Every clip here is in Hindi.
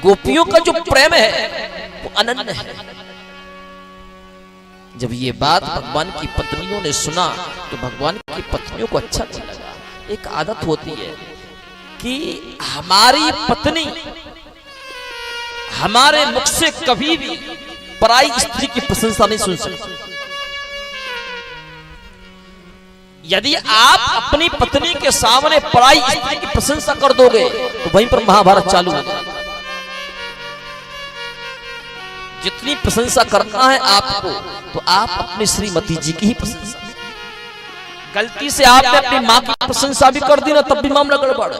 गोपियों का जो प्रेम है वो अनन्य है। जब ये बात भगवान की पत्नियों ने सुना तो भगवान की पत्नियों को अच्छा नहीं लगा। एक आदत होती है कि हमारी पत्नी हमारे मुख से कभी भी पराई स्त्री की प्रशंसा नहीं सुन सकती। यदि आप अपनी पत्नी के सामने पराई स्त्री की प्रशंसा कर दोगे तो वहीं पर महाभारत चालू हो जाएगा। जितनी प्रशंसा करना है आपको तो आप अपनी श्रीमती जी की ही प्रशंसा। गलती से आपने अपनी मां की प्रशंसा भी कर दी ना तब भी मामला गड़बड़।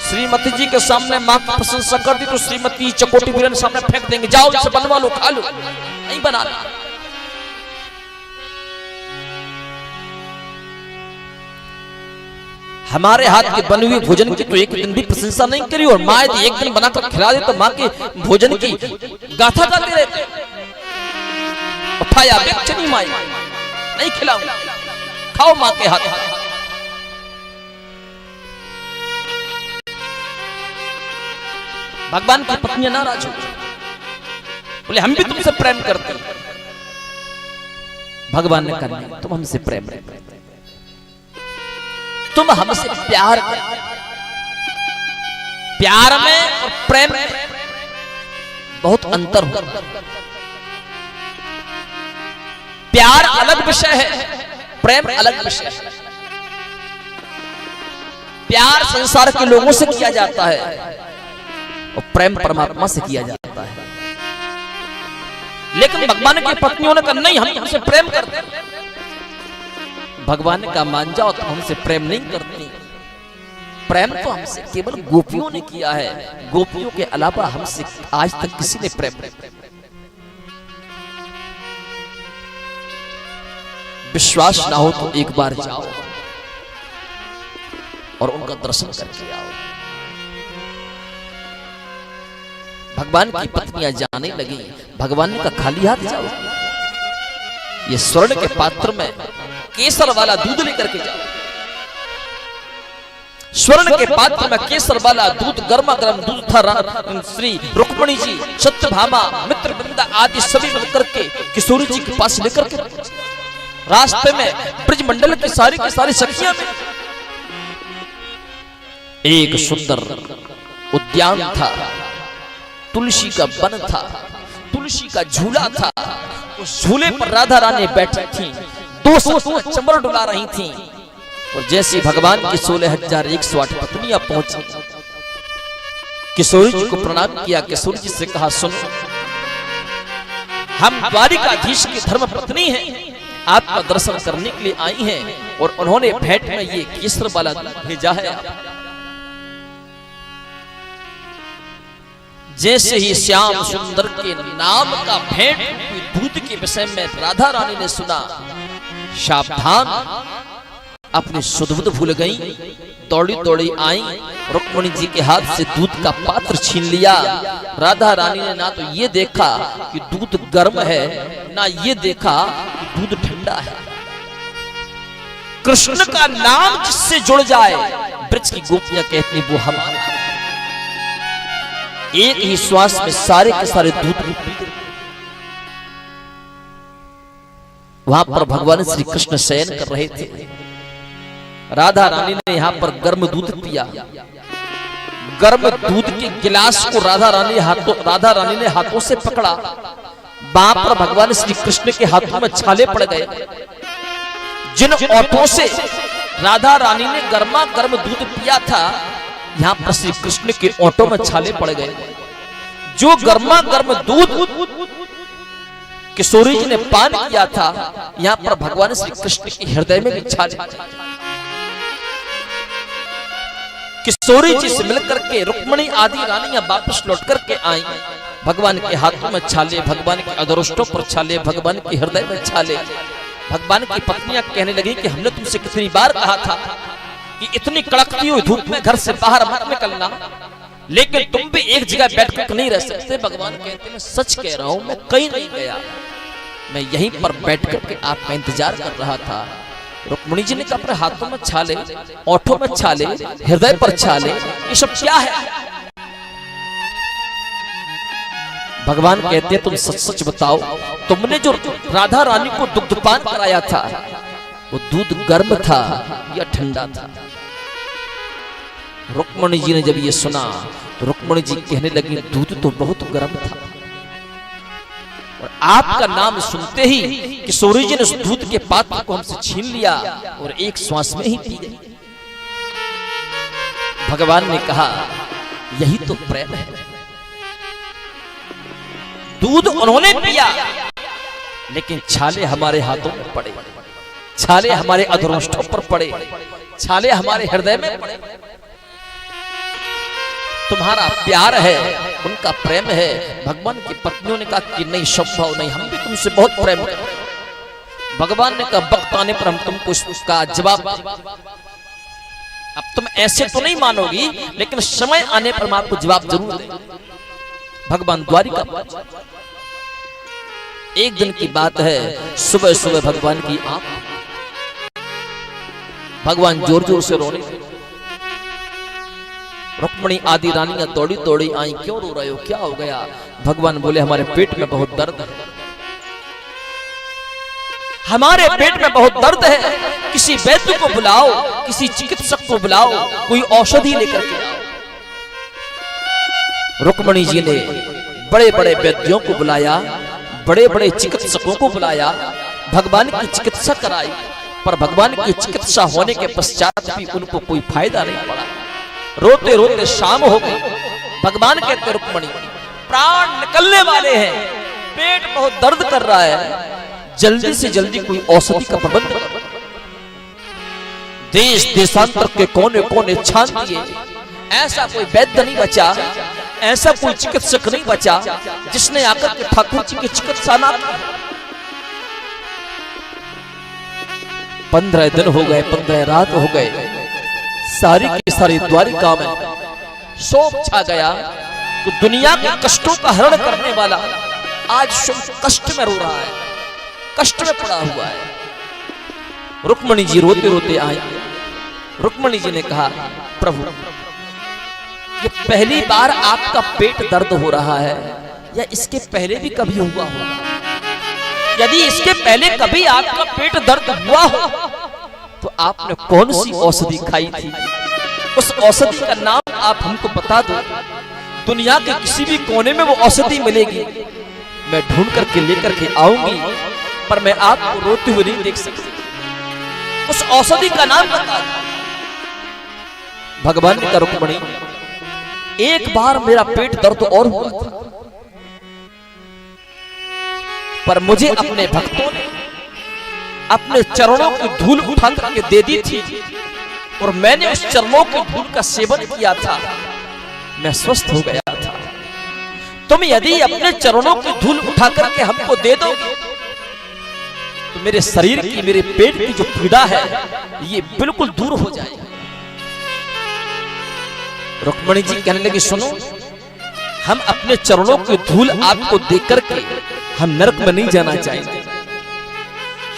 श्रीमती जी के सामने मां की प्रशंसा कर दी तो श्रीमती चकोटी बिरन सामने फेंक देंगे, जाओ इसे बनवा लो, खा लो। नहीं बनाना। हमारे हाथ के बने हुए भोजन की तो एक दिन भी प्रशंसा नहीं करी, और माँ यदि एक दिन बनाकर खिला दे तो माँ के भोजन की गाथा गाते रहते। उठाया बेचनी माई, नहीं खिलाऊंगा, खाओ माँ के हाथ। भगवान की पत्नियां नाराज हो गई, बोले हम भी तुमसे प्रेम करते हैं। भगवान ने कहा तुम हमसे प्रेम नहीं करते, तुम हमसे प्यार करते। प्यार में और प्रेम में बहुत अंतर होता है। प्यार अलग विषय है, प्रेम अलग विषय है। प्यार संसार के लोगों से किया जाता है और प्रेम परमात्मा से किया जाता है। लेकिन भगवान की पत्नियों ने कहा नहीं, हम हमसे प्रेम करते। भगवान का मान जाओ तो हमसे प्रेम नहीं करती। प्रेम तो हमसे केवल गोपियों ने किया है, गोपियों के अलावा हमसे आज तक किसी ने प्रेम नहीं किया। विश्वास ना हो तो एक बार जाओ और उनका दर्शन करके आओ। भगवान की पत्नियां जाने लगी। भगवान ने कहा खाली हाथ जाओ, ये स्वर्ण के पात्र में केसर वाला दूध लेकर के जाओ। स्वर्ण के पात्र में केसर वाला दूध, गर्मा गर्म दूध था। श्री रुक्मिणी जी, सत्यभामा, मित्रवृंदा आदि सभी मिलकर के किशोरी जी के पास लेकर के रास्ते में ब्रजमंडल की सारी सखियां में एक सुंदर उद्यान था, तुलसी का वन था, तुलसी का झूला था। उस झूले पर राधा रानी बैठी थी, 200 चमर डुला रही थी। और जैसे भगवान की 16,108 पत्नियां पहुंची, किशोरी जी को प्रणाम किया। किशोरी जी से कहा सुन, हम द्वारिकाधीश की धर्म पत्नी हैं, आपका दर्शन करने के लिए आई हैं और उन्होंने भेंट में ये केसर वाला दूध भेजा है। जैसे ही श्याम सुंदर के नाम का भेंट दूध के विषय में राधा रानी ने सुना, सावधान, अपनी सुध भूल गई, दौड़ी दौड़ी आई, रुक्मिणी जी के हाथ से दूध का पात्र छीन लिया। राधा रानी ने ना तो ये देखा कि दूध गर्म है, ना ये देखा कि दूध ठंडा है। कृष्ण का नाम जिससे जुड़ जाए, ब्रज की गोपियां कहती वो हमारा। एक ही श्वास में सारे के सारे दूध पी गए। वहां पर भगवान श्री कृष्ण शयन कर रहे थे। राधा रानी ने यहां पर गर्म दूध पिया। गर्म दूध के गिलास को राधा रानी ने हाथों से पकड़ा। वहां पर भगवान श्री कृष्ण के हाथों में छाले पड़ गए। जिन ओठों से राधा रानी ने गर्मा गर्म दूध पिया था, यहां पर श्री कृष्ण के ओठों में छाले पड़ गए। जो गर्मा गर्म दूध किशोरी जी ने पान किया था, यहां पर भगवान श्री कृष्ण के हृदय में भी छाले। किशोरी जी से मिलकर के रुक्मिणी आदि रानियां वापस लौट करके आई। भगवान के हाथों में छाले, भगवान के अधरोष्टों पर छाले, भगवान के हृदय में छाले। भगवान की पत्नियां कहने लगी कि हमने तुमसे कितनी बार कहा था कि इतनी कड़कती हुई धूप में घर से बाहर मत निकलना, लेकिन तुम भी एक जगह बैठकर नहीं रह सकते। भगवान कहते हैं सच कह रहा हूं, मैं कहीं नहीं गया, मैं यहीं पर बैठ करके आपका इंतजार कर रहा था। रुक्मिणी जी ने कहा अपने हाथों में छाले, ओठों में छाले, हृदय पर छाले, ये सब क्या है? भगवान कहते हैं तुम सच सच बताओ, तुमने जो राधा रानी को दुग्धपान कराया था वो दूध गर्म था या ठंडा था? रुक्मिणी जी ने जब ये सुना तो रुक्मिणी जी कहने लगी दूध तो बहुत गर्म था, और आपका नाम सुनते ही किशोरी जी ने उस दूध के पात्र को हमसे छीन लिया और एक श्वास में ही पी गई। भगवान ने कहा यही तो प्रेम है। दूध उन्होंने पिया लेकिन छाले हमारे हाथों में पड़े, छाले हमारे अधरोष्ठों पर पड़े, छाले हमारे हृदय में पड़े। तुम्हारा प्यार है, उनका प्रेम है। भगवान की पत्नियों ने कहा कि नहीं, संभव नहीं, हम भी तुमसे बहुत प्रेम करते हैं। भगवान ने कहा वक्त आने पर हम तुमको इसका जवाब, अब तुम ऐसे तो नहीं मानोगी लेकिन समय आने पर हम आपको जवाब जरूर देंगे। भगवान द्वारिका, एक दिन की बात है, सुबह सुबह भगवान की आंख, भगवान जोर जोर से रोने। रुक्मिणी आदि रानियां दौड़ी दौड़ी आई, क्यों रो रहे हो, क्या हो गया? भगवान बोले हमारे पेट में बहुत दर्द है, हमारे पेट में बहुत दर्द है, किसी वैद्य को बुलाओ, किसी चिकित्सक को बुलाओ, कोई औषधि लेकर के आओ। रुक्मिणी जी ने बड़े बड़े वैद्यों को बुलाया, बड़े बड़े चिकित्सकों को बुलाया, भगवान की चिकित्सा कराई, पर भगवान की चिकित्सा होने के पश्चात भी उनको कोई फायदा नहीं पड़ा। रोते रोते शाम हो गई। भगवान कहते रुक्मिणी प्राण निकलने वाले हैं, पेट बहुत दर्द कर रहा है, जल्दी से जल्दी कोई औषधि का प्रबंध करो। देश देशांतर के कोने कोने छान दिए, ऐसा कोई वैद्य नहीं बचा, ऐसा कोई चिकित्सक नहीं बचा जिसने आकर के ठाकुर जी की चिकित्सा ना की। 15 दिन हो गए, 15 रात हो गए, सारी की सारी द्वारिका में शोक छा गया कि दुनिया के कष्टों का हरण करने वाला आज कष्ट में रो रहा है, कष्ट में पड़ा हुआ है। रुक्मिणी जी रोते रोते आई। रुक्मिणी जी ने कहा प्रभु, ये पहली बार आपका पेट दर्द हो रहा है या इसके पहले भी कभी हुआ होगा? यदि इसके पहले कभी आपका पेट दर्द हुआ हो तो आपने कौन सी औषधि खाई थी? उस औषधि का नाम आप हमको बता दो। दुनिया के किसी भी कोने में वो औषधि मिलेगी, मैं ढूंढ करके लेकर के आऊंगी, पर मैं आपको रोते हुए नहीं देख सकती। उस औषधि का नाम बता दो। भगवान ने कहा रुक्मिणी, एक बार मेरा पेट दर्द और हुआ था, पर मुझे अपने भक्तों ने अपने चरणों की धूल उठा करके दे दी थी और मैंने उस चरणों की धूल का सेवन किया था, मैं स्वस्थ हो गया था। तुम यदि अपने चरणों की धूल उठा करके हमको दे दो तो मेरे शरीर की, मेरे पेट की जो पीड़ा है ये बिल्कुल दूर हो जाएगी। रुक्मिणी जी कहने लगी सुनो, हम अपने चरणों की धूल आपको देकर के हम नरक में नहीं जाना चाहेंगे,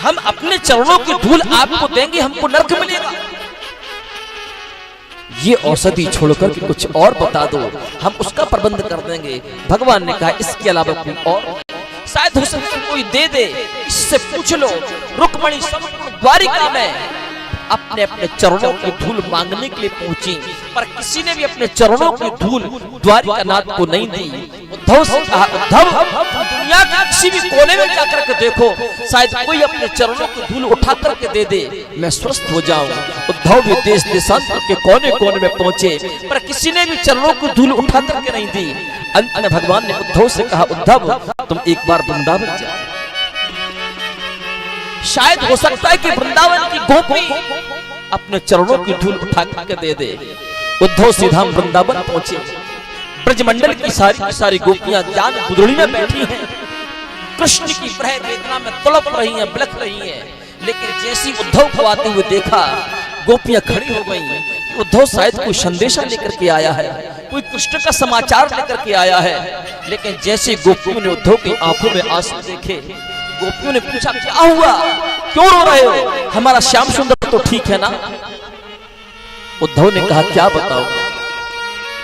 हम अपने चरणों की धूल आपको देंगे, हमको नरक मिलेगा। ये औषधि छोड़कर के कुछ और बता दो, हम उसका प्रबंध कर देंगे। भगवान ने कहा इसके अलावा कोई और शायद हो सकता कोई दे दे, इससे पूछ लो। रुक्मिणी संपूर्ण द्वारिका में अपने अपने चरणों की धूल मांगने के लिए पहुंची, पर किसी ने भी अपने चरणों की धूल द्वारिकानाथ को नहीं दी। उद्धव से कहा उद्धव, दुनिया के किसी भी कोने में जाकर के देखो, शायद कोई अपने चरणों की धूल उठा करके दे दे, मैं स्वस्थ हो जाऊं। उद्धव भी देश देशांतर के कोने कोने में पहुंचे, पर किसी ने भी चरणों की धूल उठा करके नहीं दी। अंत में भगवान ने उद्धव से कहा उद्धव, तुम एक बार वृंदावन जाओ, शायद हो सकता है कि वृंदावन की गोपी अपने चरणों की धूल उठा करके दे दे। उद्धव सीधा वृंदावन पहुंचे। ब्रजमंडल की सारी गोपियां ज्ञान गुदड़ी में बैठी हैं, कृष्ण की प्रेम वेदना में तड़प रही हैं, बिलख रही हैं। लेकिन जैसी उद्धव को आते हुए देखा, गोपियां खड़ी हो गई। उद्धव शायद कोई संदेशा लेकर के आया है, कोई कृष्ण का समाचार लेकर के आया है। लेकिन जैसे गोपियों ने उद्धव की आंखों में आंसू देखे, गोपियों ने पूछा क्या हुआ? क्यों रो रहे हो? हमारा श्याम सुंदर तो ठीक है ना? उद्धव ने कहा क्या बताओ,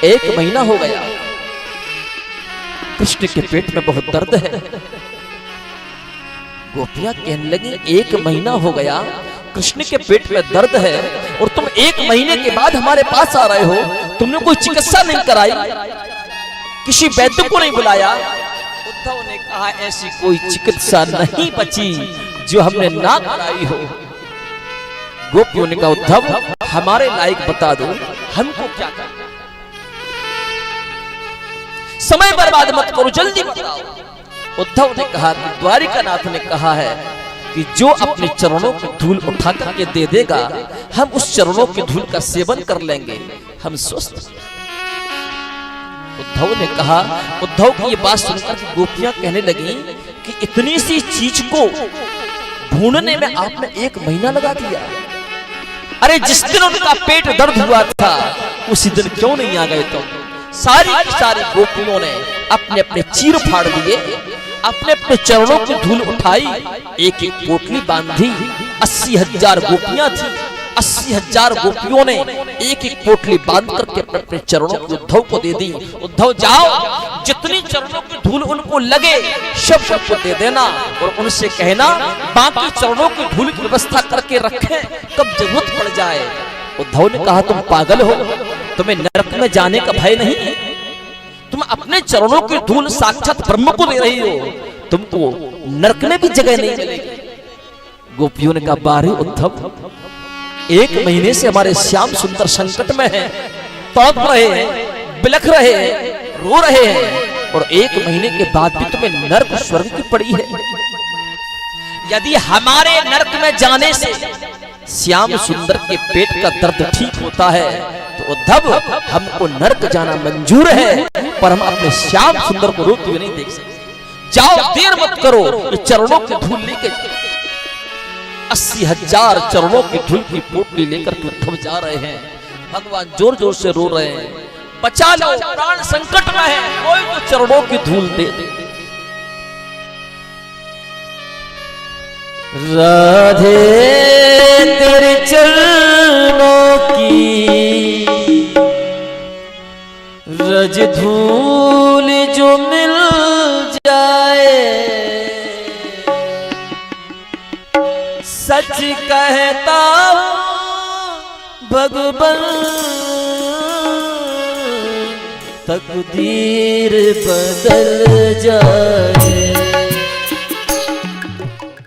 1 महीना हो गया, कृष्ण के पेट में बहुत दर्द है। गोपियां कहने लगी 1 महीना हो गया, कृष्ण के पेट में दर्द है और तुम 1 महीने के बाद हमारे पास आ रहे हो, तुमने कोई चिकित्सा नहीं कराई, किसी वैद्य को नहीं बुलाया? उद्धव ने कहा ऐसी कोई चिकित्सा नहीं बची जो हमने ना कराई हो। गोपियों ने कहा उद्धव हमारे लायक बता दो, हमको क्या करना, समय बर्बाद मत करो, जल्दी बताओ। उद्धव ने कहा कि द्वारिकानाथ ने कहा है कि जो अपने चरणों की धूल उठा करके दे देगा, हम उस चरणों की धूल का सेवन कर लेंगे, हम स्वस्थ। उद्धव ने कहा, उद्धव की ये बात सुनकर गोपियां कहने लगी कि इतनी सी चीज को ढूंढने में आपने 1 महीना लगा दिया। अरे जिस दिन उनका पेट दर्द हुआ था उसी दिन क्यों नहीं आ गए? तो सारी गोपियों ने अपने अपने चीर फाड़ दिए, अपने अपने चरणों की धूल उठाई, एक एक पोटली बांधी। 80,000 गोपियां थी, 80,000 गोपियों ने एक एक पोटली बांध करके अपने चरणों को उद्धव को दे दी। उद्धव जाओ, जितनी चरणों की धूल उनको लगे सबको दे देना और उनसे कहना बाकी चरणों की धूल की व्यवस्था करके रखें, कब जरूरत पड़ जाए। उद्धव ने कहा तुम पागल हो, तुम्हें नरक में जाने का भय नहीं है? तुम अपने चरणों की धूल साक्षात ब्रह्म को दे रही हो, तुमको नरक में भी जगह नहीं मिलेगी। गोपियों ने कहा बारे उद्धव, 1 महीने से हमारे श्याम सुंदर संकट में हैं, तड़प रहे हैं, बिलख रहे हैं, रो रहे हैं और 1 महीने के बाद भी तुम्हें नरक स्वर्ग की पड़ी है। यदि हमारे नरक में जाने से श्याम सुंदर के पेट का दर्द ठीक होता है तो उद्धव हमको नरक जाना मंजूर है, पर हम अपने श्याम सुंदर को रोते हुए नहीं देख सकते। जाओ, देर मत करो, चरणों की धूल लेके 80,000 चरणों की धूल की पोटली लेकर के उद्धव जा रहे हैं। भगवान जोर जोर से रो रहे हैं, बचा लो, प्राण संकट में है, कोई तो चरणों की धूल दे दे। राधे तेरे चरणों की रज धूल जो मिल जाए, सच कहता हूँ भगवान तकदीर बदल जाए।